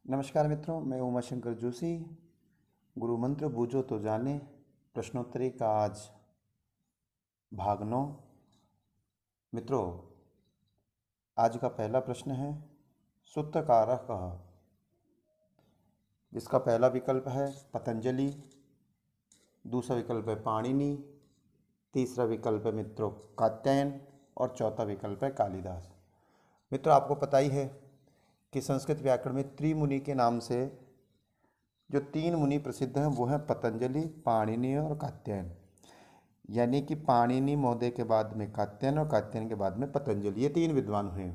नमस्कार मित्रों, मैं उमाशंकर जोशी। गुरु मंत्र बूझो तो जाने प्रश्नोत्तरी का आज भाग 9। मित्रों, आज का पहला प्रश्न है सूत्रकारः कः, जिसका पहला विकल्प है पतंजलि, दूसरा विकल्प है पाणिनि, तीसरा विकल्प है मित्रों कात्यायन और चौथा विकल्प है कालिदास। मित्रों, आपको पता ही है कि संस्कृत व्याकरण में त्रिमुनि के नाम से जो 3 मुनि प्रसिद्ध हैं वो हैं पतंजलि, पाणिनि और कात्यायन। यानी कि पाणिनि महोदय के बाद में कात्यायन और कात्यायन के बाद में पतंजलि, ये 3 विद्वान हुए।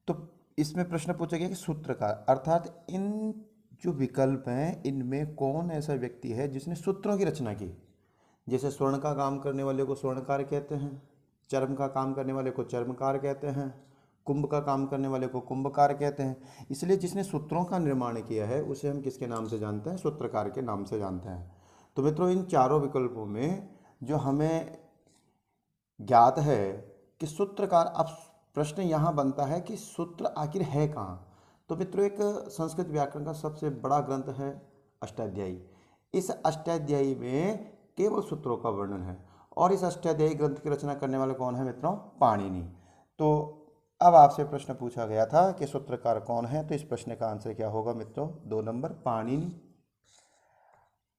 तो इसमें प्रश्न पूछा गया कि सूत्रकार अर्थात इन जो विकल्प हैं इनमें कौन ऐसा व्यक्ति है जिसने सूत्रों की रचना की। जैसे स्वर्ण का काम करने वाले को स्वर्णकार कहते हैं, चर्म का काम करने वाले को चर्मकार कहते हैं, कुंभ का काम करने वाले को कुंभकार कहते हैं। इसलिए जिसने सूत्रों का निर्माण किया है उसे हम किसके नाम से जानते हैं? सूत्रकार के नाम से जानते हैं। तो मित्रों, इन चारों विकल्पों में जो हमें ज्ञात है कि सूत्रकार, अब प्रश्न यहाँ बनता है कि सूत्र आखिर है कहाँ। तो मित्रों, एक संस्कृत व्याकरण का सबसे बड़ा ग्रंथ है अष्टाध्यायी। इस अष्टाध्यायी में केवल सूत्रों का वर्णन है और इस अष्टाध्यायी ग्रंथ की रचना करने वाले कौन है मित्रों? पाणिनि। तो अब आपसे प्रश्न पूछा गया था कि सूत्रकार कौन है, तो इस प्रश्न का आंसर क्या होगा मित्रों? 2 नंबर पाणिनि।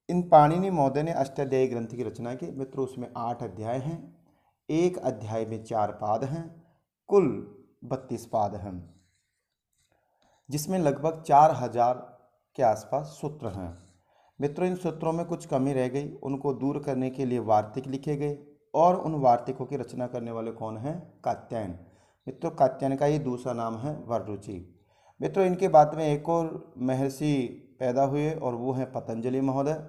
इन पाणिनि महोदय ने अष्टाध्यायी ग्रंथ की रचना की। मित्रों, उसमें 8 अध्याय हैं, एक अध्याय में 4 पाद हैं, कुल 32 पाद हैं, जिसमें लगभग 4000 के आसपास सूत्र हैं। मित्रों, इन सूत्रों में कुछ कमी रह गई, उनको दूर करने के लिए वार्तिक लिखे गए और उन वार्तिकों की रचना करने वाले कौन हैं? कात्यायन। मित्रों, कात्यायन का ही दूसरा नाम है वररुचि। मित्रों, इनके बाद में एक और महर्षि पैदा हुए और वो हैं पतंजलि महोदय।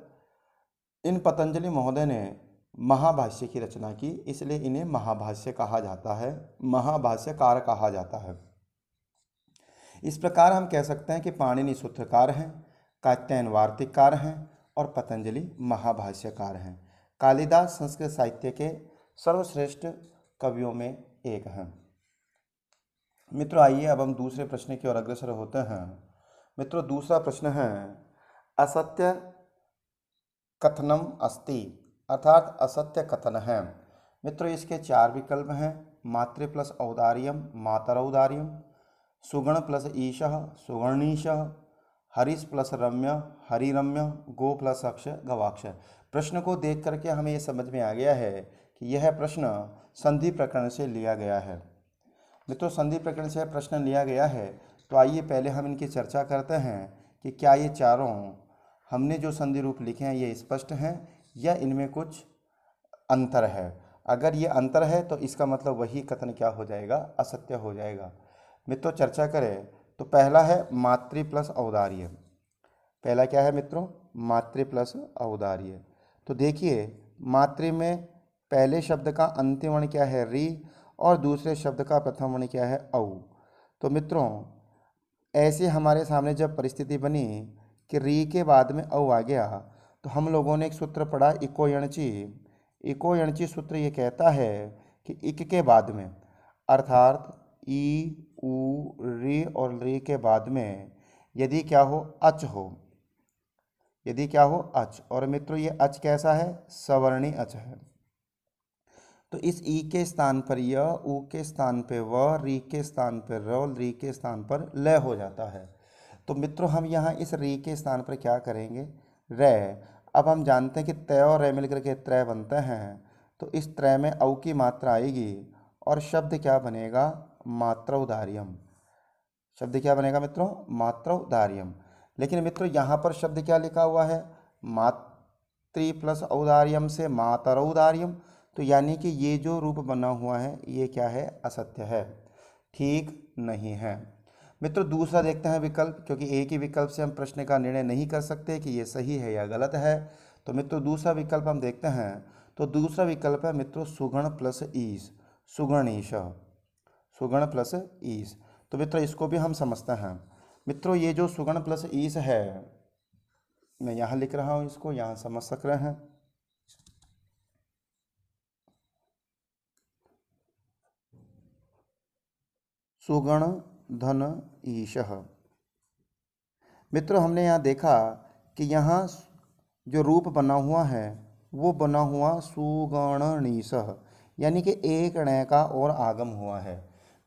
इन पतंजलि महोदय ने महाभाष्य की रचना की, इसलिए इन्हें महाभाष्य कहा जाता है, महाभाष्यकार कहा जाता है। इस प्रकार हम कह सकते हैं कि पाणिनि सूत्रकार हैं, कात्यायन वार्तिककार हैं और पतंजलि महाभाष्यकार हैं। कालिदास संस्कृत साहित्य के सर्वश्रेष्ठ कवियों में एक हैं। मित्रों, आइए अब हम दूसरे प्रश्न की ओर अग्रसर होते हैं। मित्रों, दूसरा प्रश्न है असत्य कथनम अस्ति, अर्थात असत्य कथन है। मित्रों, इसके 4 विकल्प हैं, मातृ प्लस औदार्यम, मातरौदार्यम, सुगण प्लस ईशः, सुगणीशः, हरीश प्लस रम्य, हरिरम्य, गो प्लस अक्ष, गवाक्ष। प्रश्न को देख करके हमें ये समझ में आ गया है कि यह प्रश्न संधि प्रकरण से लिया गया है। मित्रों, संधि प्रकरण से प्रश्न लिया गया है, तो आइए पहले हम इनकी चर्चा करते हैं कि क्या ये चारों हमने जो संधि रूप लिखे हैं ये स्पष्ट हैं या इनमें कुछ अंतर है। अगर ये अंतर है तो इसका मतलब वही कथन क्या हो जाएगा? असत्य हो जाएगा। मित्रों, चर्चा करें तो पहला है मातृ प्लस औदार्य। पहला क्या है मित्रों? मातृ प्लस औदार्य। तो देखिए, मातृ में पहले शब्द का अंतिम वर्ण क्या है? री, और दूसरे शब्द का प्रथम वर्ण क्या है? औ। तो मित्रों, ऐसे हमारे सामने जब परिस्थिति बनी कि री के बाद में औ आ गया, तो हम लोगों ने एक सूत्र पढ़ा इको यणची। इको यणची सूत्र ये कहता है कि इक के बाद में, अर्थात ई, उ, री और री के बाद में यदि क्या हो? अच हो। यदि क्या हो? अच। और मित्रों, ये अच कैसा है? सवर्णी अच है। तो इस ई के स्थान पर य, उ के स्थान पर व, री के स्थान पर र और री के स्थान पर ल हो जाता है। तो मित्रों, हम यहाँ इस री के स्थान पर क्या करेंगे? रे। अब हम जानते हैं कि तय और रे मिलकर के त्रय बनते हैं, तो इस त्रय में औ की मात्रा आएगी और शब्द क्या बनेगा? मात्रौदार्यम। शब्द क्या बनेगा मित्रों? मात्रौदार्यम। लेकिन मित्रों, यहाँ पर शब्द क्या लिखा हुआ है? मातृ प्लस औदार्यम से मातरौदार्यम। तो यानी कि ये जो रूप बना हुआ है ये क्या है? असत्य है, ठीक नहीं है। मित्रों, दूसरा देखते हैं विकल्प, क्योंकि एक ही विकल्प से हम प्रश्न का निर्णय नहीं कर सकते कि ये सही है या गलत है। तो मित्रों, दूसरा विकल्प हम देखते हैं। तो दूसरा विकल्प है मित्रों सुगण प्लस ईश, सुगणीश, सुगण प्लस ईश। तो मित्रों, इसको भी हम समझते हैं। मित्रों, ये जो सुगण प्लस ईश है, मैं यहाँ लिख रहा हूँ, इसको यहाँ समझ सक रहे हैं। सुगण धन ईशः, मित्रों हमने यहाँ देखा कि यहाँ जो रूप बना हुआ है वो बना हुआ सुगणनीशः, यानी कि एक णय का और आगम हुआ है।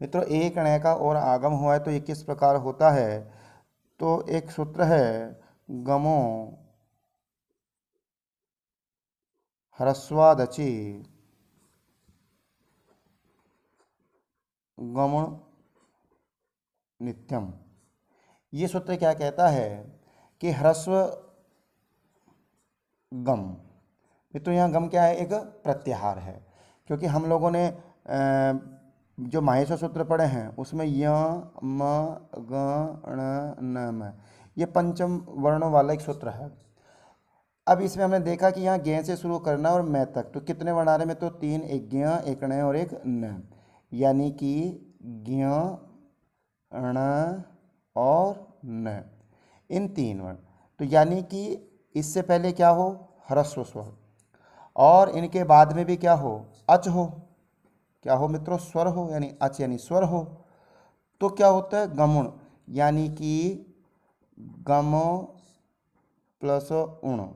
मित्रों एक णय का और आगम हुआ है तो ये किस प्रकार होता है, तो एक सूत्र है गमो ह्रस्वादचि गमन नित्यम। ये सूत्र क्या कहता है कि ह्रस्व गम, मित्रों यहाँ गम क्या है, एक प्रत्याहार है, क्योंकि हम लोगों ने जो माहेश्वर सूत्र पढ़े हैं उसमें य म ग ण न म, ये पंचम वर्णों वाला एक सूत्र है। अब इसमें हमने देखा कि यहाँ गे से शुरू करना और मैं तक, तो कितने वर्ण आ रहे में, तो तीन, एक ज्ञ, एक ण और एक न, यानी कि ज्ञ ण और न, इन तीन वर्ण। तो यानी कि इससे पहले क्या हो, ह्रस्व स्वर, और इनके बाद में भी क्या हो, अच हो, क्या हो मित्रों, स्वर हो, यानी अच यानी स्वर हो। तो क्या होता है, गमुण, यानी कि गम प्लस उण।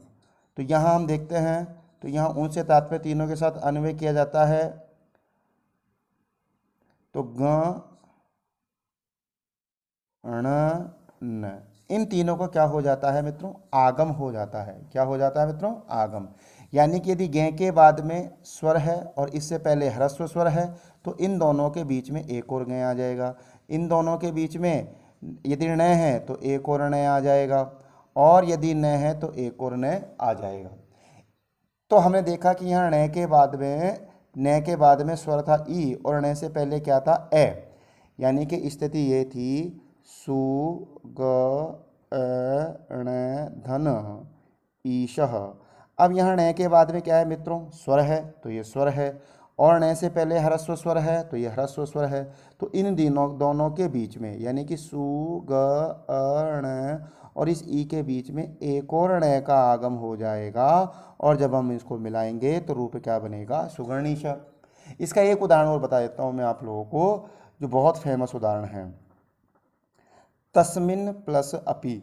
तो यहाँ हम देखते हैं, तो यहाँ उण से तात्पर्य तीनों के साथ अन्वय किया जाता है, तो ग ण न, इन तीनों को क्या हो जाता है मित्रों, आगम हो जाता है। क्या हो जाता है मित्रों, आगम। यानी कि यदि गे के बाद में स्वर है और इससे पहले ह्रस्व स्वर है तो इन दोनों के बीच में एक और गे आ जाएगा, इन दोनों के बीच में यदि ण है तो एक और ण आ जाएगा, और यदि न है तो एक और न आ जाएगा। तो हमने देखा कि यहाँ ण के बाद में, न के बाद में स्वर था ई और ण से पहले क्या था, ए, यानी कि स्थिति ये थी सु ग ण धन ईशः। अब यहाँ ण के बाद में क्या है मित्रों, स्वर है, तो ये स्वर है, और ण से पहले ह्रस्व स्वर है तो ये ह्रस्व स्वर है। तो इन दोनों के बीच में, यानी कि सु ग ण और इस ई के बीच में एक और ण का आगम हो जाएगा, और जब हम इसको मिलाएंगे तो रूप क्या बनेगा, सुगणनीश। इसका एक उदाहरण और बता देता हूँ मैं आप लोगों को, जो बहुत फेमस उदाहरण है, तस्मिन प्लस अपि।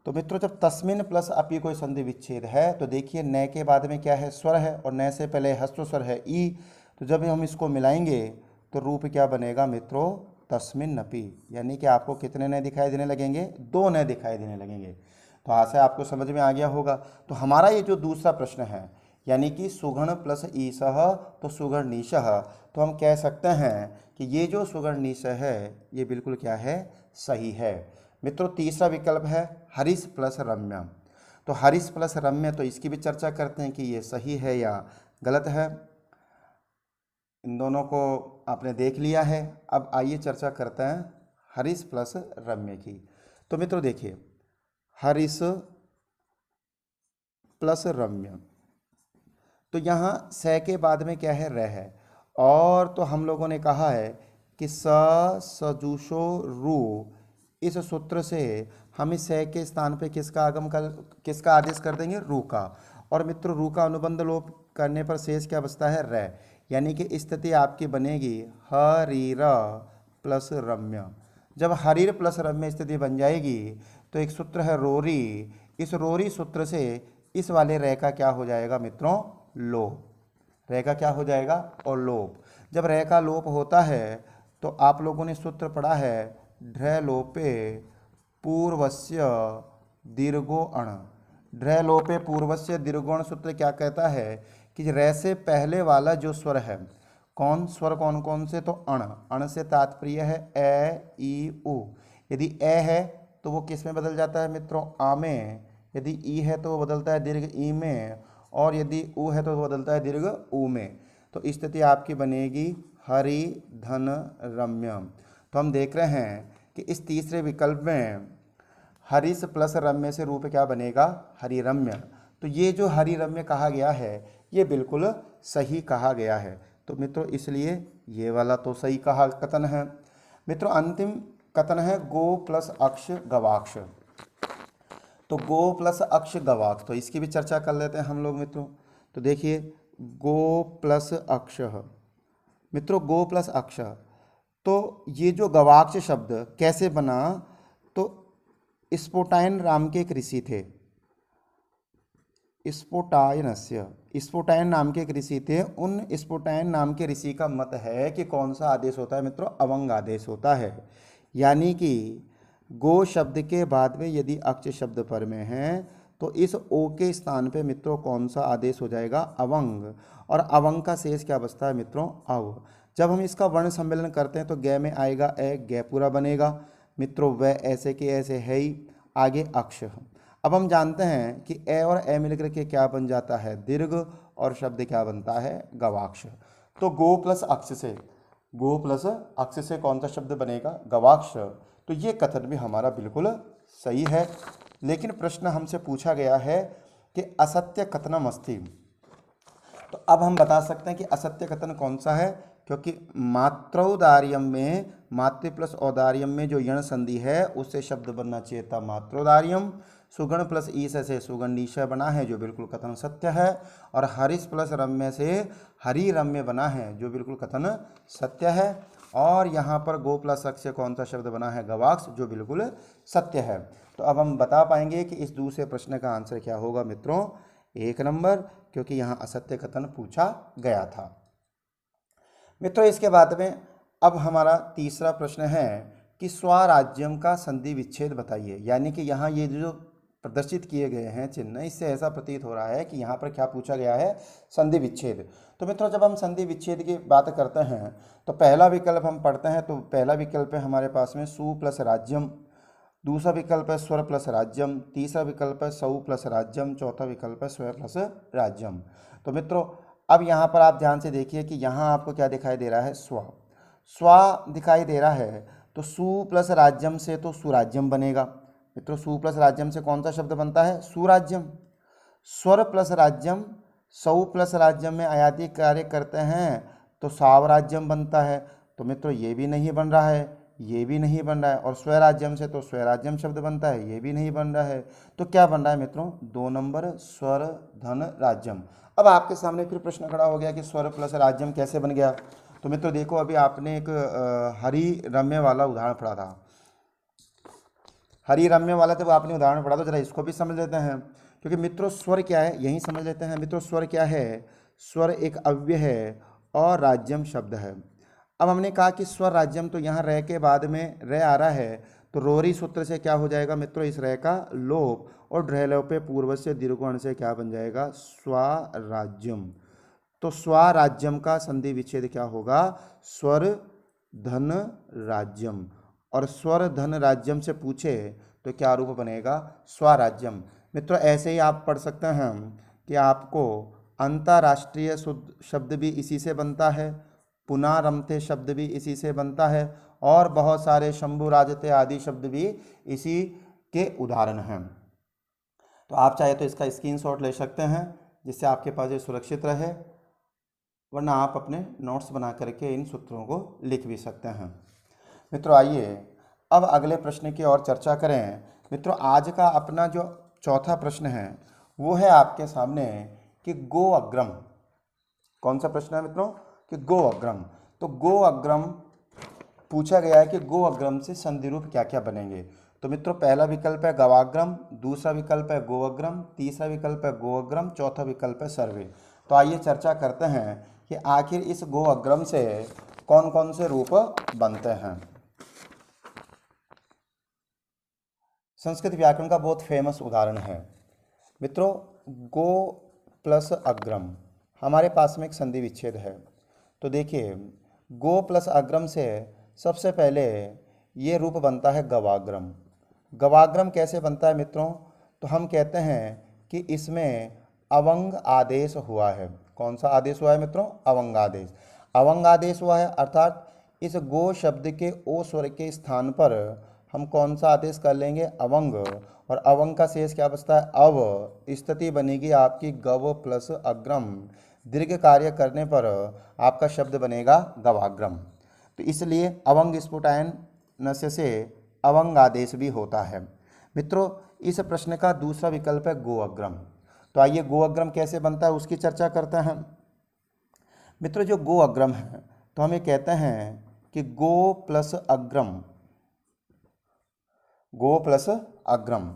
तो मित्रों जब तस्मिन प्लस अपि कोई संधि विच्छेद है तो देखिए न के बाद में क्या है, स्वर है, और न से पहले ह्रस्व स्वर है ई, तो जब हम इसको मिलाएंगे तो रूप क्या बनेगा मित्रों, तस्मिन अपि, यानी कि आपको कितने न दिखाई देने लगेंगे, दो न दिखाई देने लगेंगे। तो आशा आपको समझ में आ गया होगा। तो हमारा ये जो दूसरा प्रश्न है, यानी कि सुगण प्लस ईशः तो सुगणनीशः, तो हम कह सकते हैं कि ये जो सुगणनीश है ये बिल्कुल क्या है, सही है। मित्रों तीसरा विकल्प है हरीश प्लस रम्य। तो हरीश प्लस रम्य, तो इसकी भी चर्चा करते हैं कि ये सही है या गलत है। इन दोनों को आपने देख लिया है, अब आइए चर्चा करते हैं हरीश प्लस रम्य की। तो मित्रों देखिए, हरीश प्लस रम्य, तो यहाँ स के बाद में क्या है, र है, और तो हम लोगों ने कहा है कि स सजुषो रु, इस सूत्र से हम इस स के स्थान पे किसका आदेश कर देंगे, रू का। और मित्रों रू का अनुबंध लोप करने पर शेष क्या बचता है, र, यानी कि स्थिति आपकी बनेगी हरीर प्लस रम्य। जब हरीर प्लस रम्य स्थिति बन जाएगी तो एक सूत्र है रोरी, इस रोरी सूत्र से इस वाले रे का क्या हो जाएगा मित्रों, लोप। रे का क्या हो जाएगा, और लोप। जब रे का लोप होता है तो आप लोगों ने सूत्र पढ़ा है ढ्र लोपे पूर्वस्य दीर्घो अण। ढ्र लोपे पूर्वस्य दीर्घोण सूत्र क्या कहता है कि रे से पहले वाला जो स्वर है, कौन स्वर, कौन कौन से, तो अण। अण से तात्पर्य है ए ई उ। यदि ए है तो वो किस में बदल जाता है मित्रों, आ में। यदि ई है तो वो बदलता है दीर्घ ई में, और यदि उ है तो वो बदलता है दीर्घ उ में। तो स्थिति आपकी बनेगी हरि धन रम्य। तो हम देख रहे हैं कि इस तीसरे विकल्प में हरीश प्लस रम्य से रूप क्या बनेगा, हरिरम्य। तो ये जो हरिरम्य कहा गया है ये बिल्कुल सही कहा गया है। तो मित्रों इसलिए ये वाला तो सही कहा कथन है। मित्रों अंतिम कथन है गो प्लस अक्ष गवाक्ष। तो गो प्लस अक्ष गवाक्ष, तो इसकी भी चर्चा कर लेते हैं हम लोग मित्रों। तो देखिए गो प्लस अक्ष, मित्रों गो प्लस अक्ष, तो ये जो गवाक्ष शब्द कैसे बना, तो स्फोटायन नाम के एक ऋषि थे। स्फोटायन नाम के एक ऋषि थे। उन स्फोटायन नाम के ऋषि का मत है कि कौन सा आदेश होता है मित्रों, अवंग आदेश होता है। यानी कि गो शब्द के बाद में यदि अक्ष शब्द पर में है तो इस ओ के स्थान पे मित्रों कौन सा आदेश हो जाएगा, अवंग। और अवंग का शेष क्या बचता है मित्रों, अव। जब हम इसका वर्ण सम्मेलन करते हैं तो गे में आएगा ए, गे पूरा बनेगा मित्रों। वह ऐसे के ऐसे है ही, आगे अक्ष। अब हम जानते हैं कि ए और ए मिलकर के क्या बन जाता है, दीर्घ, और शब्द क्या बनता है, गवाक्ष। तो गो प्लस अक्ष से, गो प्लस अक्ष से कौन सा शब्द बनेगा, गवाक्ष। तो ये कथन भी हमारा बिल्कुल सही है। लेकिन प्रश्न हमसे पूछा गया है कि असत्य कथनम अस्ति। तो अब हम बता सकते हैं कि असत्य कथन कौन सा है, क्योंकि मात्रोदार्यम में, मातृ प्लस औदार्यम में जो यण संधि है उससे शब्द बनना चाहिए था मात्रोदार्यम। सुगण प्लस ईश से सुगंडीशय बना है, जो बिल्कुल कथन सत्य है। और हरिश प्लस रम्य से हरि रम्य बना है, जो बिल्कुल कथन सत्य है। और यहाँ पर गो प्लस अक्ष से कौन सा शब्द बना है, गवाक्ष, जो बिल्कुल सत्य है। तो अब हम बता पाएंगे कि इस दूसरे प्रश्न का आंसर क्या होगा मित्रों, 1 नंबर, क्योंकि यहाँ असत्य कथन पूछा गया था। मित्रों इसके बाद में अब हमारा तीसरा प्रश्न है कि स्वराज्यम का संधि विच्छेद बताइए। यानी कि यहाँ ये जो प्रदर्शित किए गए हैं चिन्ह, इससे ऐसा प्रतीत हो रहा है कि यहाँ पर क्या पूछा गया है, संधि विच्छेद। तो मित्रों जब हम संधि विच्छेद की बात करते हैं तो पहला विकल्प हम पढ़ते हैं, तो पहला विकल्प है हमारे पास में सु प्लस राज्यम, दूसरा विकल्प है स्वर प्लस राज्यम, तीसरा विकल्प है सौ प्लस राज्यम, चौथा विकल्प है स्व प्लस राज्यम। तो मित्रों अब यहाँ पर आप ध्यान से देखिए कि यहाँ आपको क्या दिखाई दे रहा है, स्व, स्व दिखाई दे रहा है। तो सु प्लस राज्यम से तो सुराज्यम बनेगा मित्रों। सु प्लस राज्यम से कौन सा शब्द बनता है, सुराज्यम। स्वर प्लस राज्यम, सौ प्लस राज्यम में आयाती कार्य करते हैं तो सावराज्यम बनता है। तो मित्रों ये भी नहीं बन रहा है, ये भी नहीं बन रहा है। और स्वराज्यम से तो स्वराज्यम शब्द बनता है, ये भी नहीं बन रहा है। तो क्या बन रहा है मित्रों, 2 नंबर स्वर धन राज्यम। अब आपके सामने फिर प्रश्न खड़ा हो गया कि स्वर प्लस राज्यम कैसे बन गया। तो मित्रों देखो, अभी आपने एक हरि रम्य वाला उदाहरण पढ़ा था, हरि रम्य वाला जब आपने उदाहरण पढ़ा, तो जरा इसको भी समझ लेते हैं। क्योंकि मित्रों स्वर क्या है, यही समझ लेते हैं। मित्रों स्वर क्या है, स्वर एक अव्यय है और राज्यम शब्द है। अब हमने कहा कि स्वर राज्यम, तो यहाँ रह के बाद में रह आ रहा है, तो रोरी सूत्र से क्या हो जाएगा मित्रों, इस रह का लोप, और ढ्रलोपे पूर्व से दीर्घवर्ण से क्या बन जाएगा, स्वराज्यम। तो स्वराज्यम का संधि विच्छेद क्या होगा, स्वर धन राज्यम। और स्वर धन राज्यम से पूछे तो क्या रूप बनेगा, स्वराज्यम। मित्रों ऐसे ही आप पढ़ सकते हैं कि आपको अंतर्राष्ट्रीय शब्द भी इसी से बनता है, पुनारमते शब्द भी इसी से बनता है, और बहुत सारे शंभु राजते आदि शब्द भी इसी के उदाहरण हैं। तो आप चाहे तो इसका स्क्रीनशॉट ले सकते हैं, जिससे आपके पास ये सुरक्षित रहे, वरना आप अपने नोट्स बना करके इन सूत्रों को लिख भी सकते हैं। मित्रों आइए अब अगले प्रश्न की ओर चर्चा करें। मित्रों आज का अपना जो चौथा प्रश्न है वो है आपके सामने कि गो अग्रम। कौन सा प्रश्न है मित्रों, कि गो अग्रम। तो गो अग्रम पूछा गया है कि गो अग्रम से संधि रूप क्या क्या बनेंगे। तो मित्रों पहला विकल्प है गवाग्रम, दूसरा विकल्प है गोअग्रम, तीसरा विकल्प है गोअग्रम, चौथा विकल्प है सर्वे। तो आइए चर्चा करते हैं कि आखिर इस गो अग्रम से कौन कौन से रूप बनते हैं। संस्कृत व्याकरण का बहुत फेमस उदाहरण है मित्रों, गो प्लस अग्रम। हमारे पास में एक संधि विच्छेद है। तो देखिए गो प्लस अग्रम से सबसे पहले ये रूप बनता है गवाग्रम। गवाग्रम कैसे बनता है मित्रों, तो हम कहते हैं कि इसमें अवंग आदेश हुआ है। कौन सा आदेश हुआ है मित्रों, अवंग आदेश। अवंग आदेश हुआ है, अर्थात इस गो शब्द के ओ स्वर के स्थान पर हम कौन सा आदेश कर लेंगे, अवंग। और अवंग का शेष क्या बचता है, अव। स्थिति बनेगी आपकी गव प्लस अग्रम। दीर्घ कार्य करने पर आपका शब्द बनेगा गवाग्रम। तो इसलिए अवंग स्फुटायन नस्य से अवंग आदेश भी होता है। मित्रों इस प्रश्न का दूसरा विकल्प है गोअग्रम। तो आइए गोअग्रम कैसे बनता है उसकी चर्चा करते हैं। मित्रों जो गोअग्रम है तो हम ये कहते हैं कि गो प्लस अग्रम, गो प्लस अग्रम।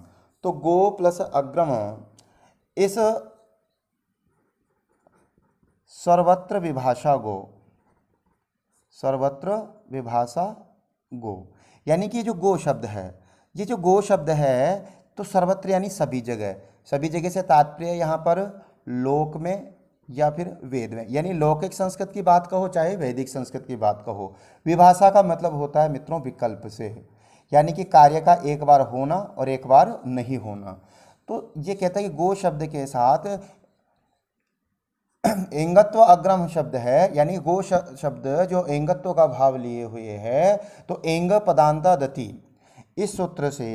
तो गो प्लस अग्रम इस सर्वत्र विभाषा गो, सर्वत्र विभाषा गो, यानी कि जो गो शब्द है, ये जो गो शब्द है तो सर्वत्र यानी सभी जगह, सभी जगह से तात्पर्य यहाँ पर लोक में या फिर वेद में, यानी लौकिक संस्कृत की बात कहो चाहे वैदिक संस्कृत की बात कहो। विभाषा का मतलब होता है मित्रों विकल्प से, यानी कि कार्य का एक बार होना और एक बार नहीं होना। तो ये कहता है कि गो शब्द के साथ एंगत्व अग्रम शब्द है, यानी गो शब्द जो एंगत्व का भाव लिए हुए है, तो एंग पदांता दति, इस सूत्र से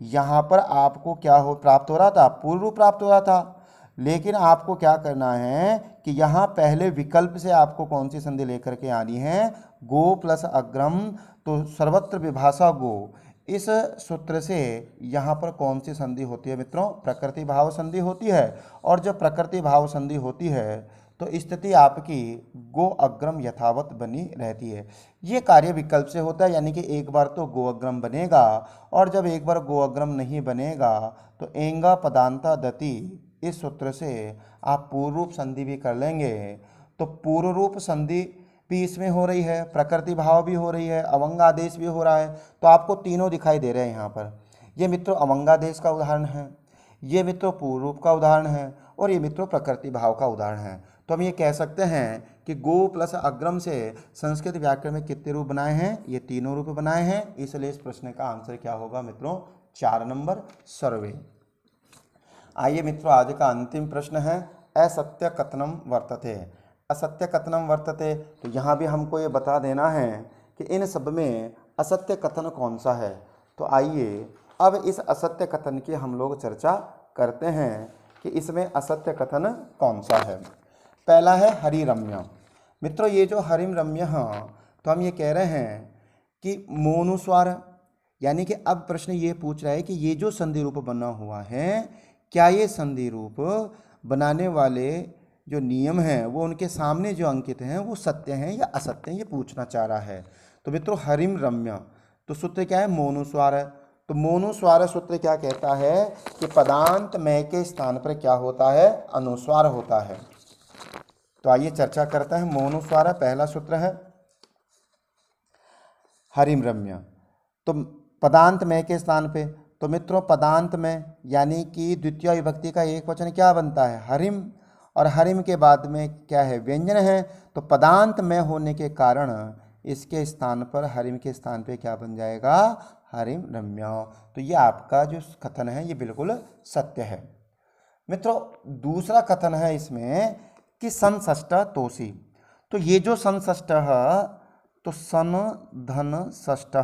यहाँ पर आपको क्या हो प्राप्त हो रहा था, पूर्व रूप प्राप्त हो रहा था। लेकिन आपको क्या करना है कि यहाँ पहले विकल्प से आपको कौन सी संधि लेकर के आनी है, गो प्लस अग्रम, तो सर्वत्र विभाषा गो, इस सूत्र से यहाँ पर कौन सी संधि होती है मित्रों, प्रकृति भाव संधि होती है। और जब प्रकृति भाव संधि होती है तो स्थिति आपकी गो अग्रम यथावत बनी रहती है। ये कार्य विकल्प से होता है, यानी कि एक बार तो गो अग्रम बनेगा, और जब एक बार गो अग्रम नहीं बनेगा तो एंगा पदांता दति, इस सूत्र से आप पूर्व रूप संधि भी कर लेंगे। तो पूर्व रूप संधि भी इसमें हो रही है, प्रकृति भाव भी हो रही है, अवंगादेश भी हो रहा है। तो आपको तीनों दिखाई दे रहे हैं यहाँ पर। ये मित्रों अवंगादेश का उदाहरण है, ये मित्रों पूर्व रूप का उदाहरण है, और ये मित्रों प्रकृति भाव का उदाहरण है। तो हम ये कह सकते हैं कि गो प्लस अग्रम से संस्कृत व्याकरण में कितने रूप बनाए हैं, ये तीनों रूप बनाए हैं। इसलिए इस प्रश्न का आंसर क्या होगा मित्रों, 4 नंबर सर्वे। आइए मित्रों आज का अंतिम प्रश्न है, असत्य कथनम वर्तते। असत्य कथनम वर्तते, तो यहाँ भी हमको ये बता देना है कि इन सब में असत्य कथन कौन सा है। तो आइए अब इस असत्य कथन की हम लोग चर्चा करते हैं कि इसमें असत्य कथन कौन सा है। पहला है हरिरम्य। मित्रों ये जो हरिरम्य है, तो हम ये कह रहे हैं कि मोनुस्वार, यानी कि अब प्रश्न ये पूछ रहा है कि ये जो संधि रूप बना हुआ है, क्या ये संधि रूप बनाने वाले जो नियम हैं वो उनके सामने जो अंकित हैं वो सत्य हैं या असत्य हैं, ये पूछना चाह रहा है। तो मित्रों हरिम रम्य, तो सूत्र क्या है, मोनुस्वार है। तो मोनुस्वार सूत्र क्या कहता है कि पदांत में के स्थान पर क्या होता है, अनुस्वार होता है। तो आइए चर्चा करते हैं। मोनुस्वार पहला सूत्र है हरिम रम्य, तो पदांत में के स्थान पे, तो मित्रों पदांत में यानी कि द्वितीय विभक्ति का एक वचन क्या बनता है, हरिम, और हरिम के बाद में क्या है, व्यंजन है। तो पदांत में होने के कारण इसके स्थान पर, हरिम के स्थान पे क्या बन जाएगा, हरिम रम्य। तो ये आपका जो कथन है ये बिल्कुल सत्य है। मित्रों दूसरा कथन है इसमें कि संषष्ठ तोषी। तो ये जो संषष्ठ है, तो सन धन षष्ठ,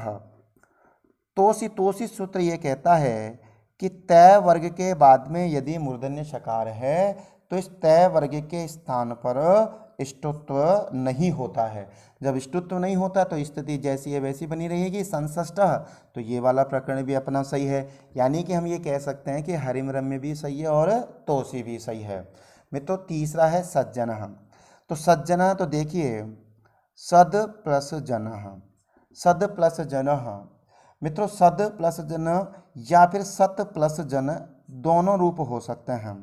तोषी, तोषी सूत्र ये कहता है कि तय वर्ग के बाद में यदि मूर्धन्य शकार है तो इस तय वर्ग के स्थान पर इष्टुत्व नहीं होता है। जब इष्टुत्व नहीं होता तो स्थिति जैसी है वैसी बनी रहेगी, संषष्ठ। तो ये वाला प्रकरण भी अपना सही है, यानी कि हम ये कह सकते हैं कि हरिम रम्य भी सही है और तोषी भी सही है। मित्रों तीसरा है सज्जन। तो सज्जन, तो देखिए सद प्लस जन, सद प्लस जन, मित्रों सद प्लस जन या फिर सत प्लस जन दोनों रूप हो सकते हैं,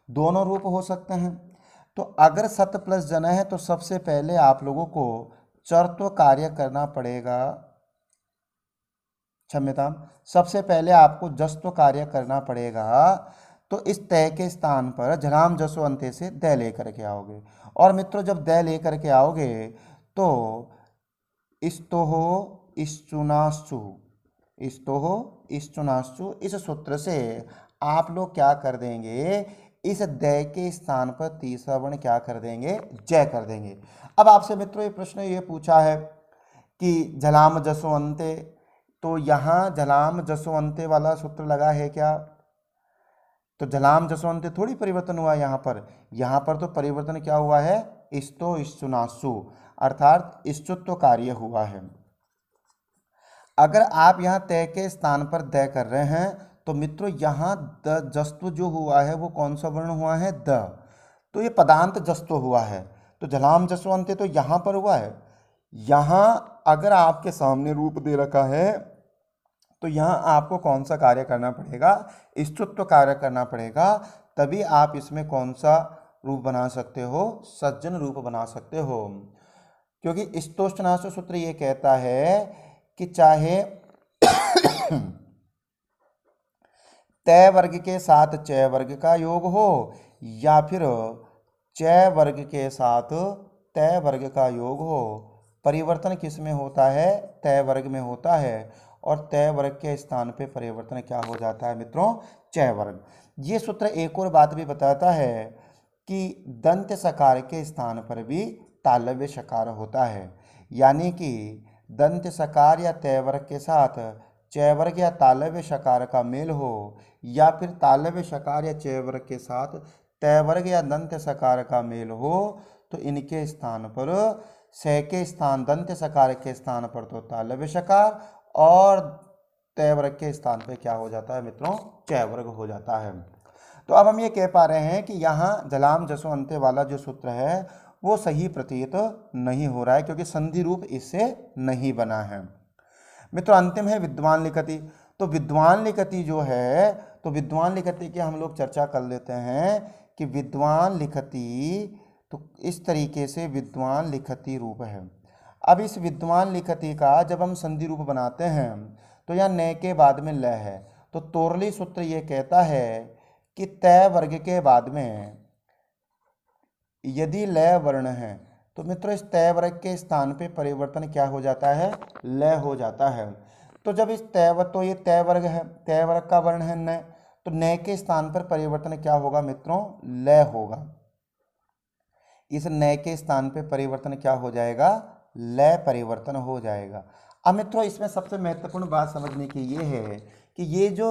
दोनों रूप हो सकते हैं। तो अगर सत प्लस जन है तो सबसे पहले आप लोगों को चरत्व कार्य करना पड़ेगा, क्षम्यता, सबसे पहले आपको जस्त्व कार्य करना पड़ेगा। तो इस तय के स्थान पर झलाम जसो अंत्य से द लेकर के आओगे, और मित्रों जब द लेकर के आओगे तो इस्तोहो इश्चुनाश्चु, इस्तोहो इश्चुनाश्चु, इस सूत्र से आप लोग क्या कर देंगे, इस द के स्थान पर तीसरा वर्ण क्या कर देंगे, जय कर देंगे। अब आपसे मित्रों ये प्रश्न ये पूछा है कि झलाम जसो अंत्य, तो यहाँ झलाम जसो अंत्य वाला सूत्र लगा है क्या, तो झलाम जसो अंत्य थोड़ी परिवर्तन हुआ यहाँ पर तो परिवर्तन क्या हुआ है, इस्तो इश्चुनासु, अर्थात इष्टुत्व कार्य हुआ है। अगर आप यहाँ तय के स्थान पर द कर रहे हैं तो मित्रों यहाँ द जस्तु जो हुआ है वो कौन सा वर्ण हुआ है, द, तो ये पदांत जस्तु हुआ है। तो झलाम जसो अंत्य तो यहाँ पर हुआ है। यहाँ अगर आपके सामने रूप दे रखा है तो यहाँ आपको कौन सा कार्य करना पड़ेगा, स्तुत्व कार्य करना पड़ेगा, तभी आप इसमें कौन सा रूप बना सकते हो, सज्जन रूप बना सकते हो। क्योंकि स्तोष्टनाश सूत्र ये कहता है कि चाहे तय वर्ग के साथ चय वर्ग का योग हो या फिर चय वर्ग के साथ तय वर्ग का योग हो, परिवर्तन किस में होता है, तय वर्ग में होता है, और तय वर्ग के स्थान पे परिवर्तन क्या हो जाता है मित्रों, चय वर्ग। ये सूत्र एक और बात भी बताता है कि दंत सकार के स्थान पर भी तालव्य सकार होता है, यानी कि दंत सकार या तय वर्ग के साथ चय वर्ग या तालव्य सकार का मेल हो, या फिर तालव्य सकार या चय वर्ग के साथ तय वर्ग या दंत सकार का मेल हो, तो इनके स्थान पर से के स्थान दंत सकार के स्थान पर तो तालव्य सकार और तय वर्ग के स्थान पे क्या हो जाता है मित्रों, चय वर्ग हो जाता है। तो अब हम ये कह पा रहे हैं कि यहाँ जलाम जसो अंत्य वाला जो सूत्र है वो सही प्रतीत नहीं हो रहा है, क्योंकि संधि रूप इससे नहीं बना है। मित्रों अंतिम है विद्वान लिखति। तो विद्वान लिखति जो है, तो विद्वान लिखति की हम लोग चर्चा कर लेते हैं कि विद्वान लिखति तो इस तरीके से विद्वान लिखति रूप है। अब इस विद्वान लिखति का जब हम संधि रूप बनाते हैं तो यहाँ न के बाद में ल है, तो तोरली सूत्र ये कहता है कि तय वर्ग के बाद में यदि ल वर्ण है तो मित्रों इस तय वर्ग के स्थान पे परिवर्तन क्या हो जाता है, ल हो जाता है। तो जब इस तो ये तय वर्ग है, तय वर्ग का वर्ण है न, तो न के स्थान पर परिवर्तन क्या होगा मित्रों, ल होगा। इस न के स्थान पे परिवर्तन क्या हो जाएगा, ल परिवर्तन हो जाएगा। अब मित्रों इसमें सबसे महत्वपूर्ण बात समझने की ये है कि ये जो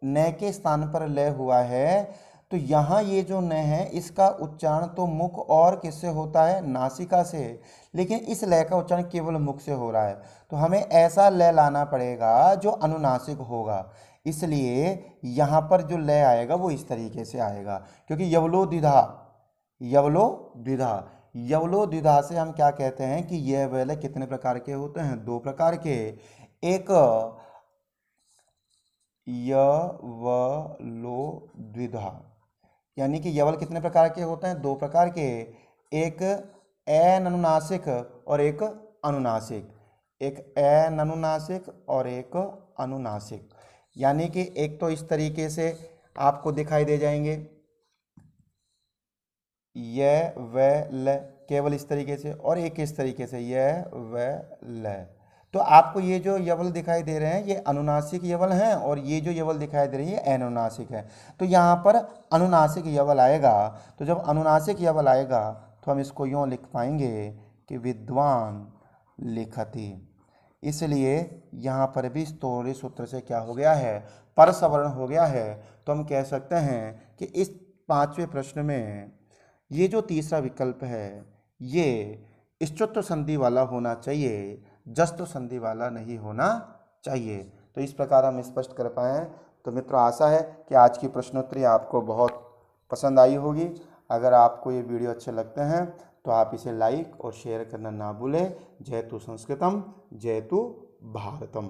न के स्थान पर ल हुआ है, तो यहाँ ये जो न है इसका उच्चारण तो मुख और किससे होता है, नासिका से, लेकिन इस लय का उच्चारण केवल मुख से हो रहा है। तो हमें ऐसा लय लाना पड़ेगा जो अनुनासिक होगा, इसलिए यहाँ पर जो लय आएगा वो इस तरीके से आएगा। क्योंकि यवलो द्विधा, यवलो द्विधा, यवलो द्विधा से हम क्या कहते हैं कि यह वल कितने प्रकार के होते हैं, दो प्रकार के। एक यवलो द्विधा, यानी कि यवल कितने प्रकार के होते हैं, दो प्रकार के, एक अनुनासिक और एक अनुनासिक, एक अनुनासिक और एक अनुनासिक। यानी कि एक तो इस तरीके से आपको दिखाई दे जाएंगे यह व ल, केवल इस तरीके से, और एक इस तरीके से यह व ल। तो आपको ये जो यवल दिखाई दे रहे हैं ये अनुनासिक यवल हैं, और ये जो यवल दिखाई दे रही है अनुनासिक है। तो यहाँ पर अनुनासिक यवल आएगा। तो जब अनुनासिक यवल आएगा तो हम इसको यूँ लिख पाएंगे कि विद्वान लिखति। इसलिए यहाँ पर भी स्तोरी सूत्र से क्या हो गया है, परसवर्ण हो गया है। तो हम कह सकते हैं कि इस पांचवें प्रश्न में ये जो तीसरा विकल्प है ये स्तुत्व संधि वाला होना चाहिए, जस्तु संधि वाला नहीं होना चाहिए। तो इस प्रकार हम स्पष्ट कर पाएँ। तो मित्रों आशा है कि आज की प्रश्नोत्तरी आपको बहुत पसंद आई होगी। अगर आपको ये वीडियो अच्छे लगते हैं तो आप इसे लाइक और शेयर करना ना भूलें। जयतु संस्कृतम, जयतु भारतम।